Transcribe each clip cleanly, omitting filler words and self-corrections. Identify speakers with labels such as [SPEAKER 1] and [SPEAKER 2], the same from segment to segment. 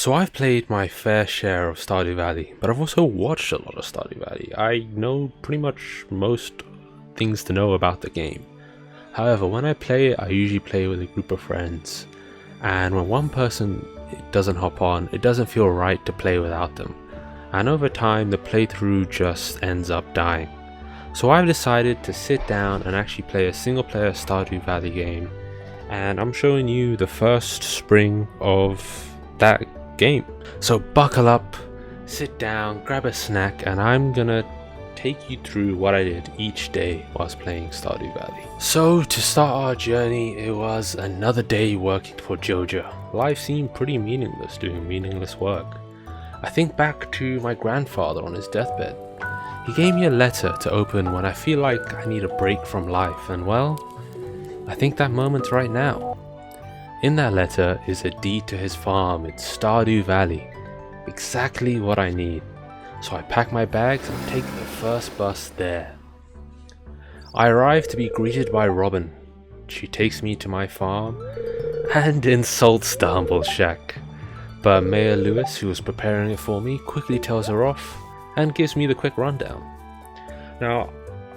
[SPEAKER 1] So I've played my fair share of Stardew Valley, but I've also watched a lot of Stardew Valley. I know pretty much most things to know about the game. However, when I play it, I usually play with a group of friends, and when one person doesn't hop on, it doesn't feel right to play without them, and over time the playthrough just ends up dying. So I've decided to sit down and actually play a single player Stardew Valley game, and I'm showing you the first spring of that game. So buckle up, sit down, grab a snack, and I'm gonna take you through what I did each day whilst playing Stardew Valley. So to start our journey, it was another day working for Jojo. Life seemed pretty meaningless doing meaningless work. I think back to my grandfather on his deathbed. He gave me a letter to open when I feel like I need a break from life, and well, I think that moment's right now. In that letter is a deed to his farm in Stardew Valley. Exactly what I need. So I pack my bags and take the first bus there. I arrive to be greeted by Robin. She takes me to my farm and insults the humble shack. But Mayor Lewis, who was preparing it for me, quickly tells her off and gives me the quick rundown. Now,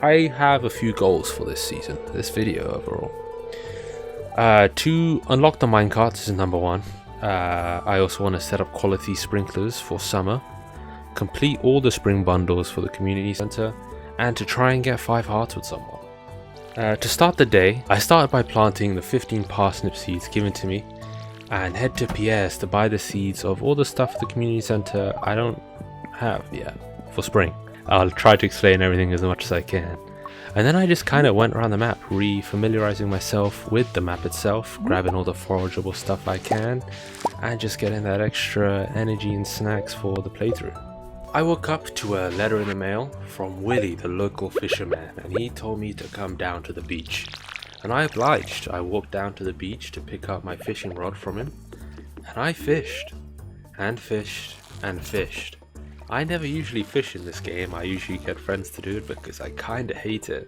[SPEAKER 1] I have a few goals for this season, this video overall. To unlock the minecarts is number one. I also want to set up quality sprinklers for summer, complete all the spring bundles for the community center, and to try and get 5 hearts with someone. To start the day, I started by planting the 15 parsnip seeds given to me, and head to Pierre's to buy the seeds of all the stuff at the community center I don't have yet for spring. I'll try to explain everything as much as I can. And then I just kind of went around the map, re-familiarizing myself with the map itself, grabbing all the forageable stuff I can, and just getting that extra energy and snacks for the playthrough. I woke up to a letter in the mail from Willie, the local fisherman, and he told me to come down to the beach. And I obliged. I walked down to the beach to pick up my fishing rod from him, and I fished, and fished, and fished. I never usually fish in this game. I usually get friends to do it because I kinda hate it.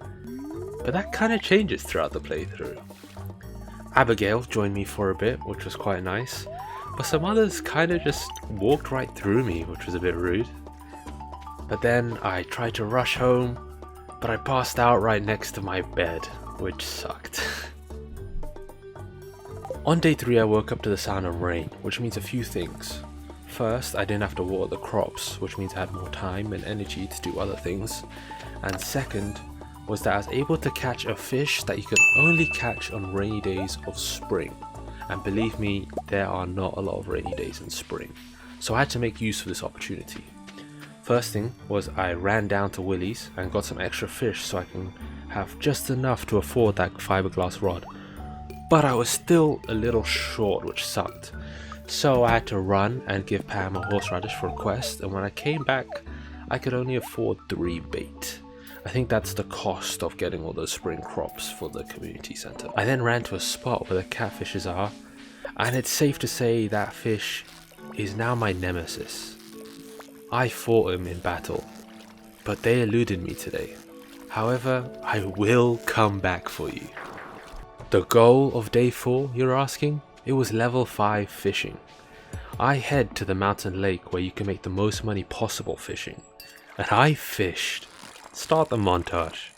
[SPEAKER 1] But that kinda changes throughout the playthrough. Abigail joined me for a bit, which was quite nice, but some others kinda just walked right through me, which was a bit rude. But then I tried to rush home, but I passed out right next to my bed, which sucked. On day 3 I woke up to the sound of rain, which means a few things. First, I didn't have to water the crops, which means I had more time and energy to do other things. And second, was that I was able to catch a fish that you can only catch on rainy days of spring. And believe me, there are not a lot of rainy days in spring. So I had to make use of this opportunity. First thing was I ran down to Willie's and got some extra fish so I can have just enough to afford that fiberglass rod. But I was still a little short, which sucked. So I had to run and give Pam a horseradish for a quest, and when I came back, I could only afford 3 bait. I think that's the cost of getting all those spring crops for the community center. I then ran to a spot where the catfishes are, and it's safe to say that fish is now my nemesis. I fought him in battle, but they eluded me today. However, I will come back for you. The goal of day 4, you're asking? It was level 5 fishing. I head to the mountain lake where you can make the most money possible fishing. And I fished. Start the montage.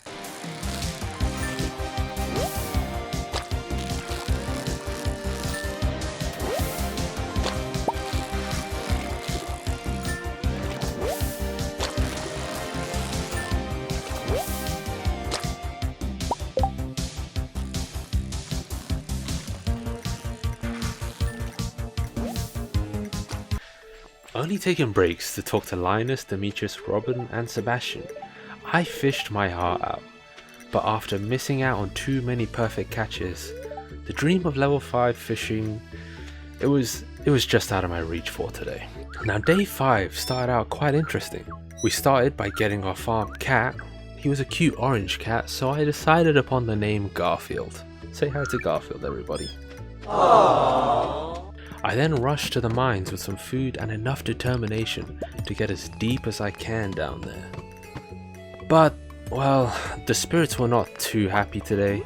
[SPEAKER 1] Only taking breaks to talk to Linus, Demetrius, Robin and Sebastian. I fished my heart out, but after missing out on too many perfect catches, the dream of level 5 fishing, it was just out of my reach for today. Now day 5 started out quite interesting. We started by getting our farm cat. He was a cute orange cat, so I decided upon the name Garfield. Say hi to Garfield, everybody. Aww. I then rushed to the mines with some food and enough determination to get as deep as I can down there. But, well, the spirits were not too happy today.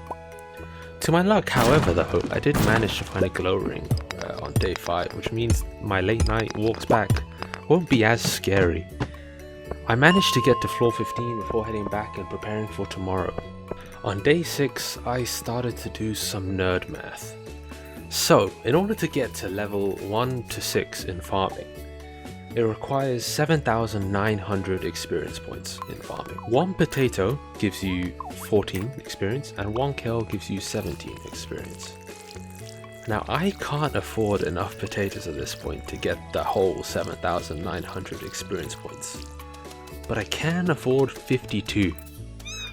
[SPEAKER 1] To my luck, however, though, I did manage to find a glow ring on on day 5, which means my late night walks back won't be as scary. I managed to get to floor 15 before heading back and preparing for tomorrow. On day 6, I started to do some nerd math. So, in order to get to level 1 to 6 in farming, it requires 7,900 experience points in farming. 1 potato gives you 14 experience and 1 kale gives you 17 experience. Now I can't afford enough potatoes at this point to get the whole 7,900 experience points, but I can afford 52.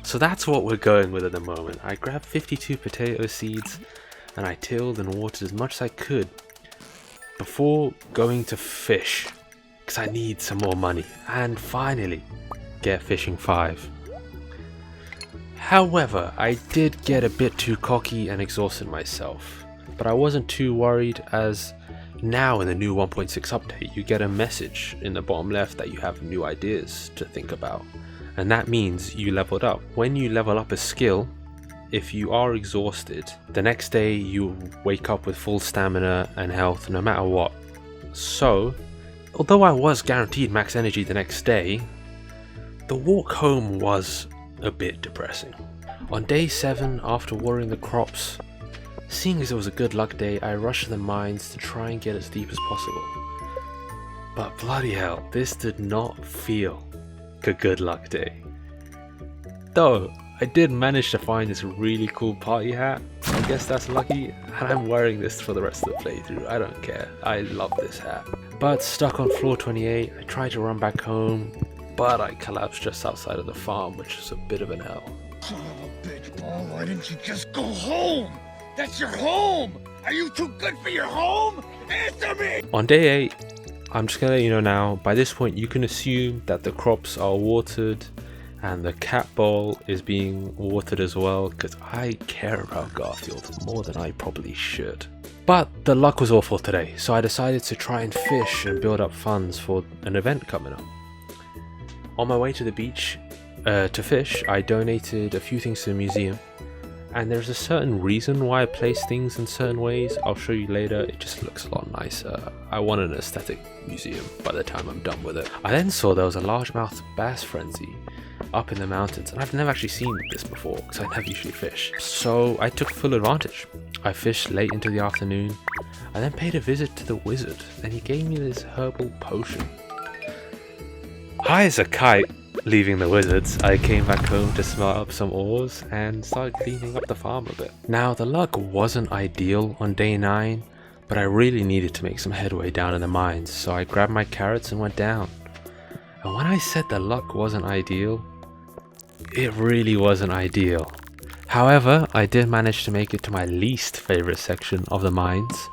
[SPEAKER 1] So that's what we're going with at the moment. I grabbed 52 potato seeds and I tilled and watered as much as I could before going to fish, because I need some more money and finally get fishing 5. However, I did get a bit too cocky and exhausted myself, but I wasn't too worried, as now in the new 1.6 update you get a message in the bottom left that you have new ideas to think about, and that means you leveled up. When you level up a skill, if you are exhausted, the next day you wake up with full stamina and health no matter what. So, although I was guaranteed max energy the next day, the walk home was a bit depressing. On day 7, after watering the crops, seeing as it was a good luck day, I rushed to the mines to try and get as deep as possible. But bloody hell, this did not feel like a good luck day. Though, I did manage to find this really cool party hat. I guess that's lucky, and I'm wearing this for the rest of the playthrough. I don't care, I love this hat. But stuck on floor 28, I tried to run back home, but I collapsed just outside of the farm, which is a bit of an L.
[SPEAKER 2] Son of a bitch, Paul, why didn't you just go home? That's your home! Are you too good for your home? Answer me!
[SPEAKER 1] On day 8, I'm just gonna let you know now, by this point you can assume that the crops are watered and the cat bowl is being watered as well, because I care about Garfield more than I probably should. But the luck was awful today, so I decided to try and fish and build up funds for an event coming up. On my way to the beach to fish, I donated a few things to the museum, and there's a certain reason why I place things in certain ways. I'll show you later. It just looks a lot nicer. I want an aesthetic museum by the time I'm done with it. I then saw there was a largemouth bass frenzy up in the mountains, and I've never actually seen this before because I never usually fish. So I took full advantage. I fished late into the afternoon. I then paid a visit to the wizard, and he gave me this herbal potion. High as a kite, leaving the wizards, I came back home to smelt up some ores and started cleaning up the farm a bit. Now the luck wasn't ideal on day 9, but I really needed to make some headway down in the mines, so I grabbed my carrots and went down. And when I said the luck wasn't ideal, it really wasn't ideal. However, I did manage to make it to my least favorite section of the mines,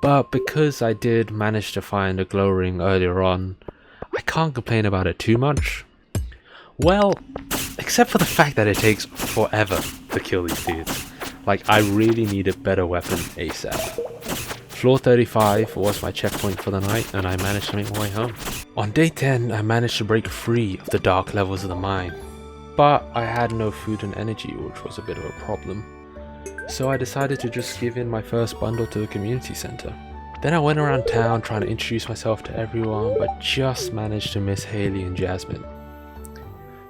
[SPEAKER 1] but because I did manage to find a glow ring earlier on, I can't complain about it too much. Well, except for the fact that it takes forever to kill these dudes. Like, I really need a better weapon ASAP. Floor 35 was my checkpoint for the night, and I managed to make my way home. On day 10, I managed to break free of the dark levels of the mine, but I had no food and energy, which was a bit of a problem. So I decided to just give in my first bundle to the community center. Then I went around town trying to introduce myself to everyone, but just managed to miss Haley and Jasmine.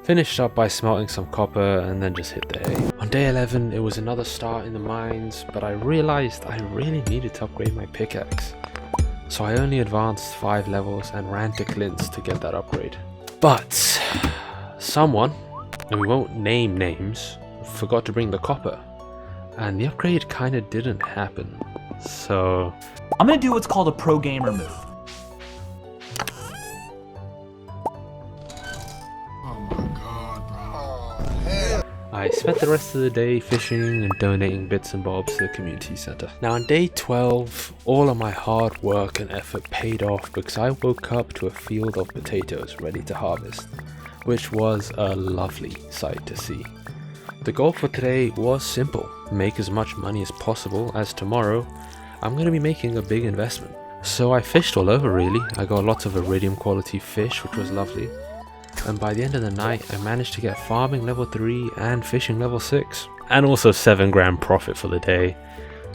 [SPEAKER 1] Finished up by smelting some copper and then just hit the hay. On day 11, it was another start in the mines, but I realized I really needed to upgrade my pickaxe. So I only advanced 5 levels and ran to Clint's to get that upgrade. But someone, and we won't name names, forgot to bring the copper, and the upgrade kinda didn't happen. So
[SPEAKER 3] I'm gonna do what's called a pro gamer move.
[SPEAKER 1] I spent the rest of the day fishing and donating bits and bobs to the community center. Now on day 12, all of my hard work and effort paid off because I woke up to a field of potatoes ready to harvest, which was a lovely sight to see. The goal for today was simple: make as much money as possible, as tomorrow I'm going to be making a big investment. So I fished all over really. I got lots of iridium quality fish, which was lovely. And by the end of the night, I managed to get farming level 3 and fishing level 6. And also 7 grand profit for the day.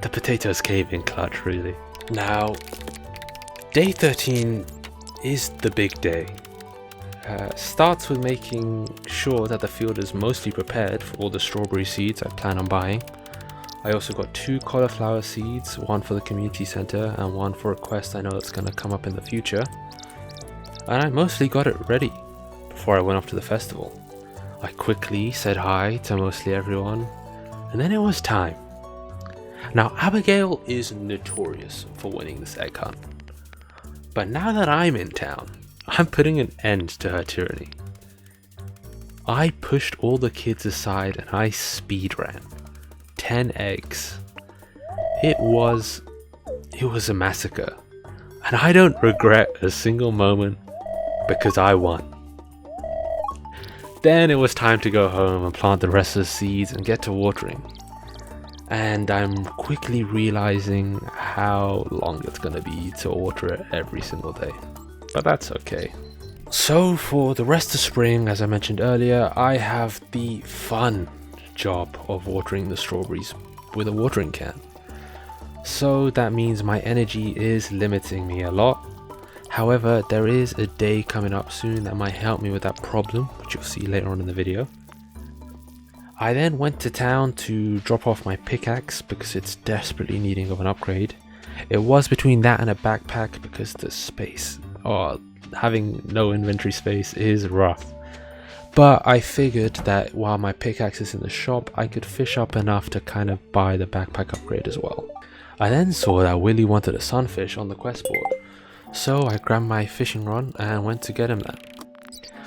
[SPEAKER 1] The potatoes came in clutch really. Now, day 13 is the big day. Starts with making sure that the field is mostly prepared for all the strawberry seeds I plan on buying. I also got 2 cauliflower seeds, one for the community center and one for a quest I know that's going to come up in the future. And I mostly got it ready before I went off to the festival. I quickly said hi to mostly everyone, and then it was time. Now, Abigail is notorious for winning this egg hunt, but now that I'm in town, I'm putting an end to her tyranny. I pushed all the kids aside and I speedran 10 eggs. It was a massacre, and I don't regret a single moment because I won. Then it was time to go home and plant the rest of the seeds and get to watering. And I'm quickly realizing how long it's gonna be to water it every single day. But that's okay. So for the rest of spring, as I mentioned earlier, I have the fun job of watering the strawberries with a watering can. So that means my energy is limiting me a lot. However, there is a day coming up soon that might help me with that problem, which you'll see later on in the video. I then went to town to drop off my pickaxe because it's desperately needing of an upgrade. It was between that and a backpack because the space, having no inventory space is rough. But I figured that while my pickaxe is in the shop, I could fish up enough to kind of buy the backpack upgrade as well. I then saw that Willy wanted a sunfish on the quest board, so I grabbed my fishing rod and went to get him that.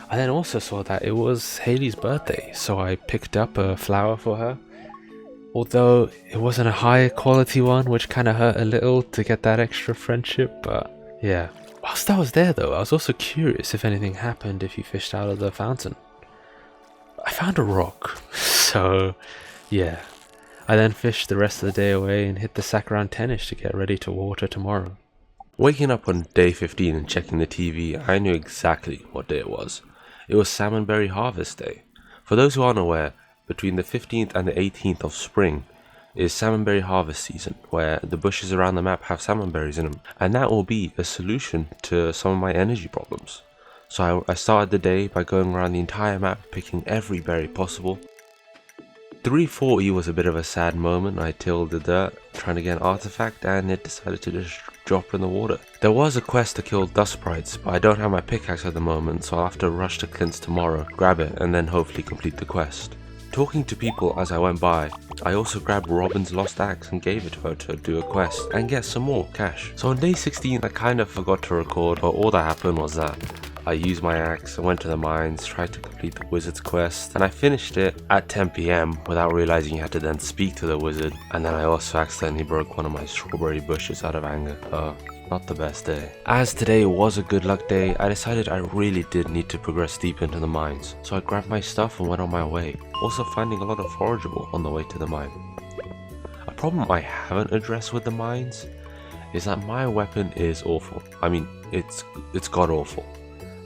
[SPEAKER 1] I then also saw that it was Haley's birthday, so I picked up a flower for her. Although it wasn't a high quality one, which kind of hurt a little to get that extra friendship, but yeah. Whilst I was there though, I was also curious if anything happened if you fished out of the fountain. I found a rock, so yeah. I then fished the rest of the day away and hit the sack around 10ish to get ready to water tomorrow.
[SPEAKER 4] Waking up on day 15 and checking the TV, I knew exactly what day it was. It was Salmonberry Harvest Day. For those who aren't aware, between the 15th and the 18th of spring is salmonberry harvest season, where the bushes around the map have salmonberries in them, and that will be a solution to some of my energy problems. So I started the day by going around the entire map picking every berry possible. 340 was a bit of a sad moment. I tilled the dirt trying to get an artifact and it decided to just drop in the water. There was a quest to kill dust sprites, but I don't have my pickaxe at the moment, so I'll have to rush to Clint's tomorrow, grab it and then hopefully complete the quest. Talking to people as I went by, I also grabbed Robin's lost axe and gave it to her to do a quest and get some more cash. So on day 16 I kind of forgot to record, but all that happened was that I used my axe, I went to the mines, tried to complete the wizard's quest, and I finished it at 10 PM without realizing you had to then speak to the wizard, and then I also accidentally broke one of my strawberry bushes out of anger. Not the best day. As today was a good luck day, I decided I really did need to progress deep into the mines, so I grabbed my stuff and went on my way, also finding a lot of forageable on the way to the mine. A problem I haven't addressed with the mines is that my weapon is awful. I mean, it's god awful.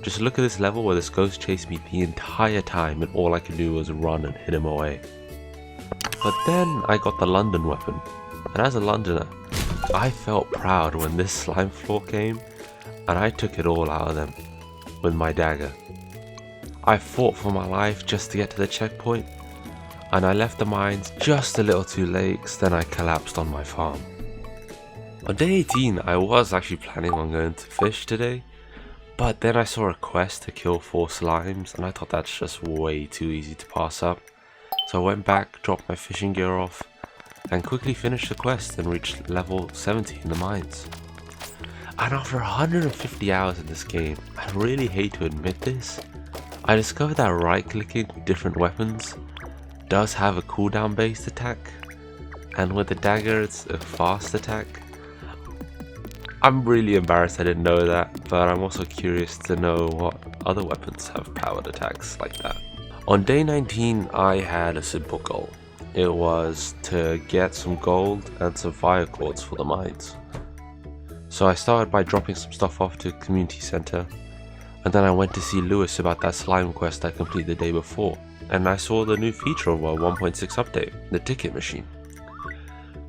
[SPEAKER 4] Just look at this level where this ghost chased me the entire time and all I could do was run and hit him away. But then I got the London weapon, and as a Londoner, I felt proud when this slime floor came and I took it all out of them with my dagger. I fought for my life just to get to the checkpoint, and I left the mines just a little too late, so then I collapsed on my farm. On day 18 I was actually planning on going to fish today, but then I saw a quest to kill 4 slimes and I thought that's just way too easy to pass up. So I went back, dropped my fishing gear off and quickly finished the quest and reached level 70 in the mines. And after 150 hours in this game, I really hate to admit this, I discovered that right clicking different weapons does have a cooldown based attack, and with the dagger it's a fast attack. I'm really embarrassed I didn't know that, but I'm also curious to know what other weapons have powered attacks like that. On day 19 I had a simple goal. It was to get some gold and some fire cords for the mines. So I started by dropping some stuff off to the community center, and then I went to see Lewis about that slime quest I completed the day before, and I saw the new feature of our 1.6 update, the ticket machine.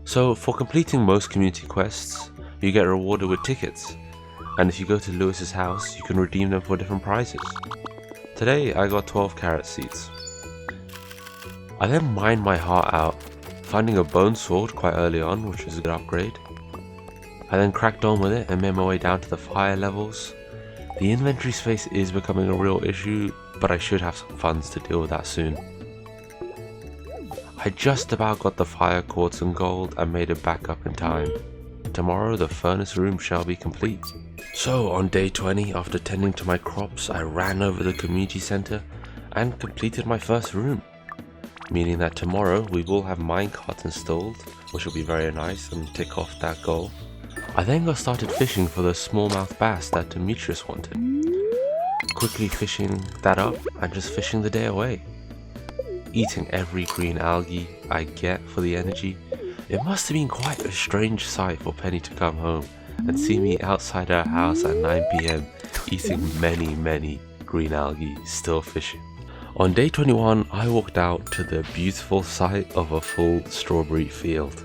[SPEAKER 4] So for completing most community quests, you get rewarded with tickets, and if you go to Lewis's house, you can redeem them for different prizes. Today I got 12 carrot seeds. I then mined my heart out, finding a bone sword quite early on, which was a good upgrade. I then cracked on with it and made my way down to the fire levels. The inventory space is becoming a real issue, but I should have some funds to deal with that soon. I just about got the fire quartz and gold and made it back up in time. Tomorrow the furnace room shall be complete. So on day 20, after tending to my crops, I ran over the community center and completed my first room. Meaning that tomorrow we will have minecarts installed, which will be very nice and tick off that goal. I then got started fishing for the smallmouth bass that Demetrius wanted. Quickly fishing that up and just fishing the day away. Eating every green algae I get for the energy. It must have been quite a strange sight for Penny to come home and see me outside her house at 9 PM eating many green algae, still fishing. On day 21, I walked out to the beautiful sight of a full strawberry field.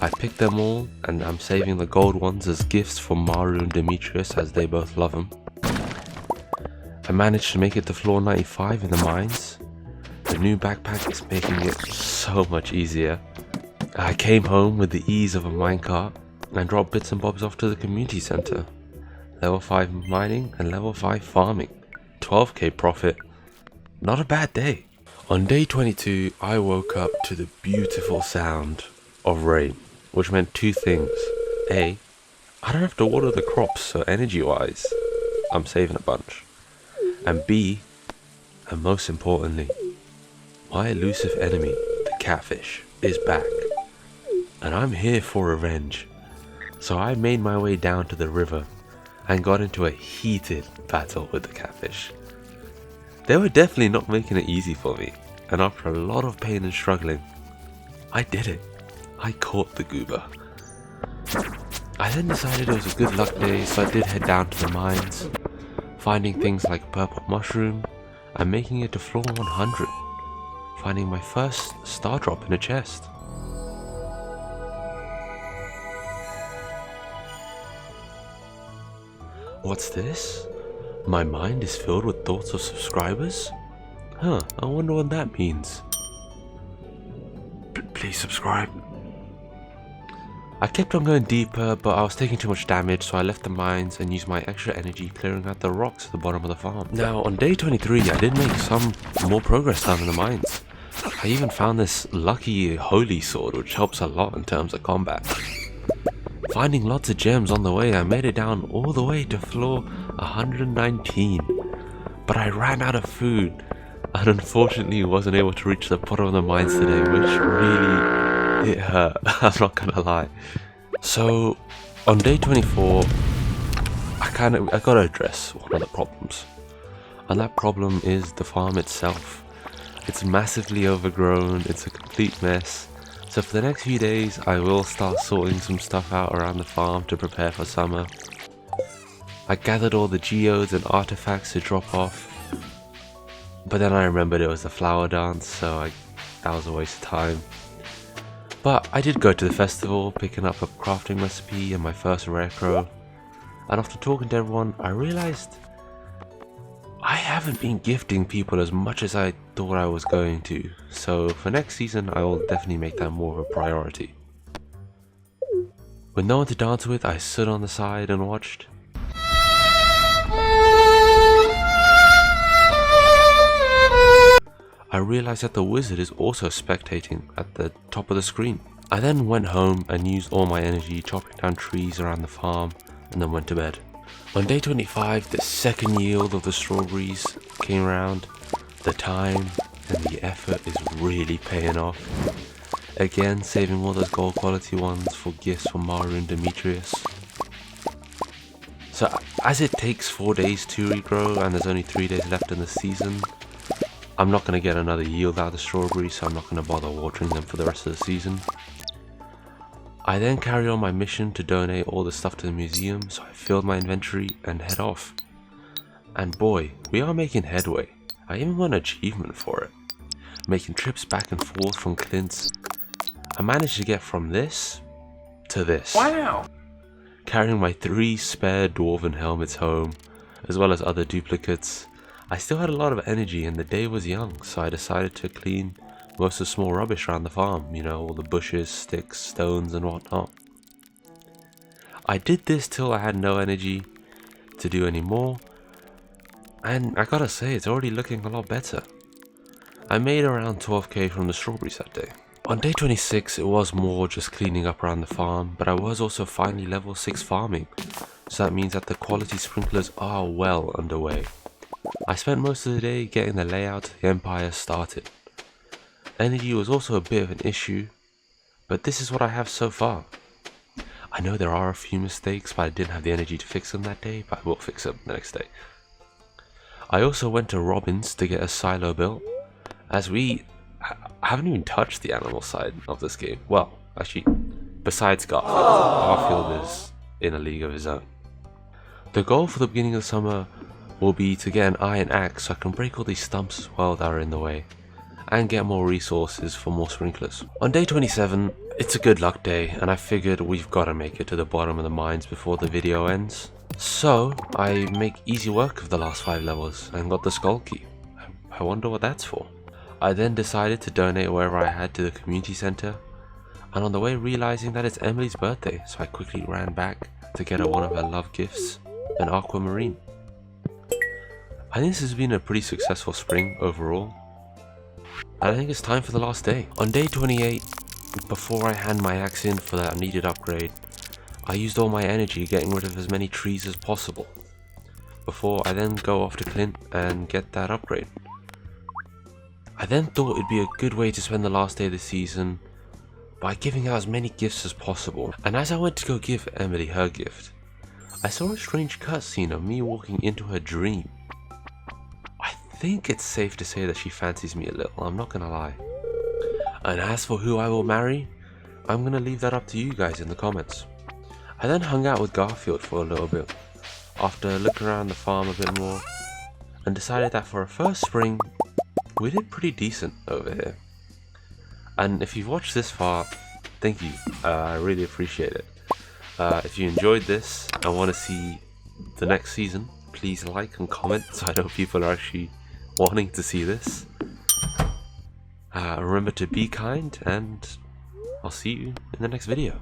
[SPEAKER 4] I picked them all, and I'm saving the gold ones as gifts for Maru and Demetrius as they both love them. I managed to make it to floor 95 in the mines. The new backpack is making it so much easier. I came home with the ease of a minecart and dropped bits and bobs off to the community center. Level 5 mining and level 5 farming. 12k profit. Not a bad day. On day 22, I woke up to the beautiful sound of rain, which meant two things. A, I don't have to water the crops, so energy-wise, I'm saving a bunch. And B, and most importantly, my elusive enemy, the catfish, is back. And I'm here for revenge. So I made my way down to the river and got into a heated battle with the catfish. They were definitely not making it easy for me, and after a lot of pain and struggling, I did it. I caught the goober. I then decided it was a good luck day, so I did head down to the mines, finding things like purple mushroom and making it to floor 100, finding my first star drop in a chest. What's this? My mind is filled with thoughts of subscribers? Huh, I wonder what that means. Please subscribe. I kept on going deeper, but I was taking too much damage, so I left the mines and used my extra energy clearing out the rocks at the bottom of the farm. Now, on day 23, I did make some more progress down in the mines. I even found this lucky holy sword, which helps a lot in terms of combat. Finding lots of gems on the way, I made it down all the way to floor 119. But I ran out of food, and unfortunately wasn't able to reach the bottom of the mines today, which really, it hurt, I'm not gonna lie. So, on day 24, I gotta address one of the problems. And that problem is the farm itself. It's massively overgrown, it's a complete mess. So for the next few days, I will start sorting some stuff out around the farm to prepare for summer. I gathered all the geodes and artifacts to drop off, but then I remembered it was the flower dance, so that was a waste of time. But I did go to the festival, picking up a crafting recipe and my first rare crow, and after talking to everyone, I realized I haven't been gifting people as much as I thought I was going to, so for next season I will definitely make that more of a priority. With no one to dance with, I stood on the side and watched. I realized that the wizard is also spectating at the top of the screen. I then went home and used all my energy chopping down trees around the farm and then went to bed. On day 25, the second yield of the strawberries came around. The time and the effort is really paying off. Again, saving all those gold quality ones for gifts for Maru and Demetrius. So as it takes 4 days to regrow and there's only 3 days left in the season, I'm not going to get another yield out of the strawberries, so I'm not going to bother watering them for the rest of the season. I then carry on my mission to donate all the stuff to the museum, so I filled my inventory and head off. And boy, we are making headway. I even won an achievement for it. Making trips back and forth from Clint's. I managed to get from this to this.
[SPEAKER 3] Wow!
[SPEAKER 4] carrying my 3 spare dwarven helmets home, as well as other duplicates. I still had a lot of energy and the day was young, so I decided to clean most of the small rubbish around the farm, you know, all the bushes, sticks, stones and whatnot. I did this till I had no energy to do any more, and I gotta say, it's already looking a lot better. I made around 12k from the strawberries that day. On day 26, it was more just cleaning up around the farm, but I was also finally level 6 farming, so that means that the quality sprinklers are well underway. I spent most of the day getting the layout of the Empire started. Energy was also a bit of an issue, but this is what I have so far. I know there are a few mistakes, but I didn't have the energy to fix them that day, but I will fix them the next day. I also went to Robin's to get a silo built, as I haven't even touched the animal side of this game. Well, actually, besides Garfield. Garfield is in a league of his own. The goal for the beginning of the summer will be to get an iron axe so I can break all these stumps as well that are in the way, and get more resources for more sprinklers. On day 27, it's a good luck day, and I figured we've got to make it to the bottom of the mines before the video ends. So, I make easy work of the last 5 levels and got the skull key. I wonder what that's for. I then decided to donate wherever I had to the community center, and on the way realizing that it's Emily's birthday, so I quickly ran back to get her one of her love gifts, an aquamarine. I think this has been a pretty successful spring overall, and I think it's time for the last day. On day 28, before I hand my axe in for that needed upgrade, I used all my energy getting rid of as many trees as possible, before I then go off to Clint and get that upgrade. I then thought it'd be a good way to spend the last day of the season by giving out as many gifts as possible, and as I went to go give Emily her gift, I saw a strange cutscene of me walking into her dream. I think it's safe to say that she fancies me a little, I'm not gonna lie. And as for who I will marry, I'm gonna leave that up to you guys in the comments. I then hung out with Garfield for a little bit, after looking around the farm a bit more, and decided that for a first spring, we did pretty decent over here. And if you've watched this far, thank you, I really appreciate it. If you enjoyed this and want to see the next season, please like and comment so I know people are actually wanting to see this. Remember to be kind, and I'll see you in the next video.